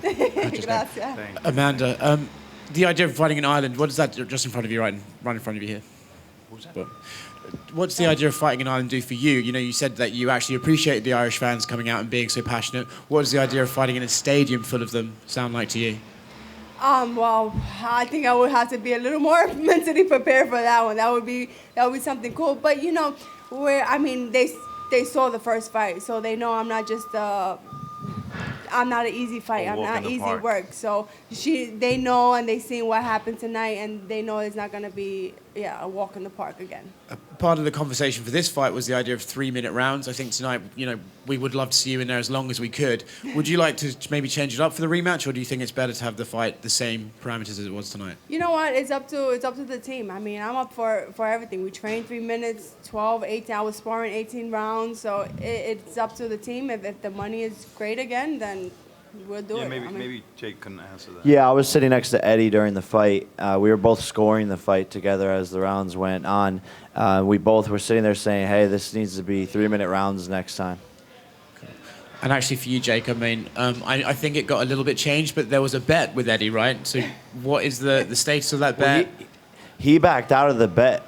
Gracias. Amanda, the idea of fighting in Ireland, what is that just in front of you, right in front of you here? What was that? But what's the idea of fighting in Ireland do for you? You know, you said that you actually appreciate the Irish fans coming out and being so passionate. What does the idea of fighting in a stadium full of them sound like to you? Well, I think I would have to be a little more mentally prepared for that one. That would be something cool. But you know, they saw the first fight, so they know I'm not just I'm not an easy fight. I'm not easy work. So they know and they seen what happened tonight, and they know it's not gonna be a walk in the park again. Part of the conversation for this fight was the idea of 3-minute rounds. I think tonight, you know, we would love to see you in there as long as we could. Would you like to maybe change it up for the rematch, or do you think it's better to have the fight the same parameters as it was tonight? You know what? It's up to the team. I mean, I'm up for everything. We trained 3 minutes, 12, 18. I was sparring 18 rounds, so it's up to the team. If the money is great again, then we'll do it. Maybe Jake can answer that. Yeah, I was sitting next to Eddie during the fight. We were both scoring the fight together as the rounds went on. We both were sitting there saying, hey, this needs to be 3-minute rounds next time. And actually for you, Jake, I mean, I think it got a little bit changed, but there was a bet with Eddie, right? So what is the status of that bet? He backed out of the bet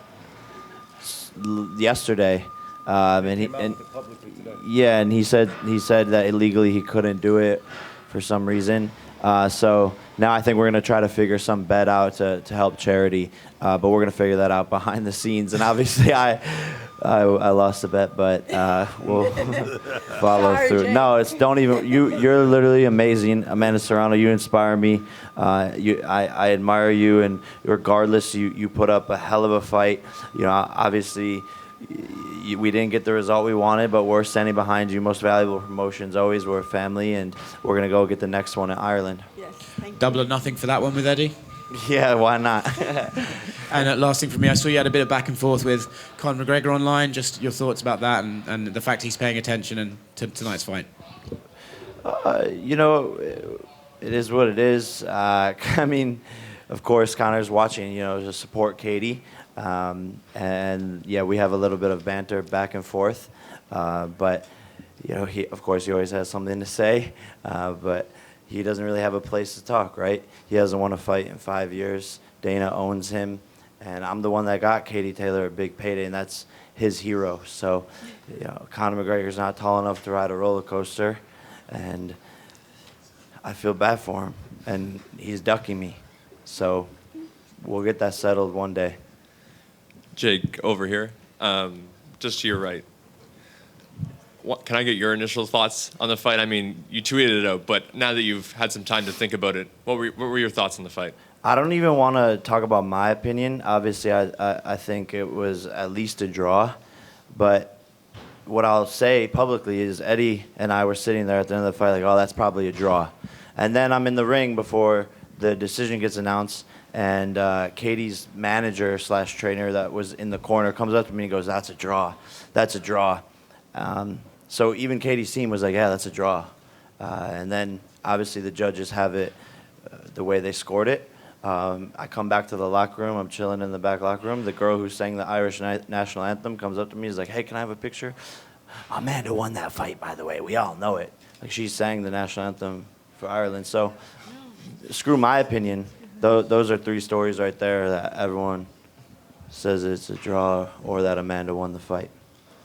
yesterday. And he said that illegally he couldn't do it for some reason. So now I think we're going to try to figure some bet out to help charity. But we're going to figure that out behind the scenes. And obviously I lost the bet, but we'll follow through. No, you're literally amazing. Amanda Serrano, you inspire me. I admire you, and regardless, you put up a hell of a fight. You know, obviously we didn't get the result we wanted, but we're standing behind you. Most valuable promotions, always. We're a family, and we're going to go get the next one in Ireland. Yes, thank you. Double or nothing for that one with Eddie? Yeah, why not? And last thing for me, I saw you had a bit of back and forth with Conor McGregor online. Just your thoughts about that and the fact he's paying attention and to tonight's fight. You know, it is what it is. I mean, of course, Conor's watching, you know, to support Katie. And yeah, we have a little bit of banter back and forth, but you know, he always has something to say, but he doesn't really have a place to talk, right? He hasn't won a fight in 5 years. Dana owns him, and I'm the one that got Katie Taylor a big payday, and that's his hero. So, you know, Conor McGregor's not tall enough to ride a roller coaster, and I feel bad for him, and he's ducking me. So we'll get that settled one day. Jake, over here, just to your right. Can I get your initial thoughts on the fight? I mean, you tweeted it out, but now that you've had some time to think about it, what were your thoughts on the fight? I don't even want to talk about my opinion. Obviously, I think it was at least a draw. But what I'll say publicly is Eddie and I were sitting there at the end of the fight like, oh, that's probably a draw. And then I'm in the ring before the decision gets announced, and Katie's manager / trainer that was in the corner comes up to me and goes, that's a draw. That's a draw. So even Katie's team was like, yeah, that's a draw. And then obviously the judges have it the way they scored it. I come back to the locker room. I'm chilling in the back locker room. The girl who sang the Irish national anthem comes up to me. Is like, hey, can I have a picture? Amanda won that fight, by the way. We all know it. Like, she sang the national anthem for Ireland. So screw my opinion. Those are 3 stories right there that everyone says it's a draw or that Amanda won the fight.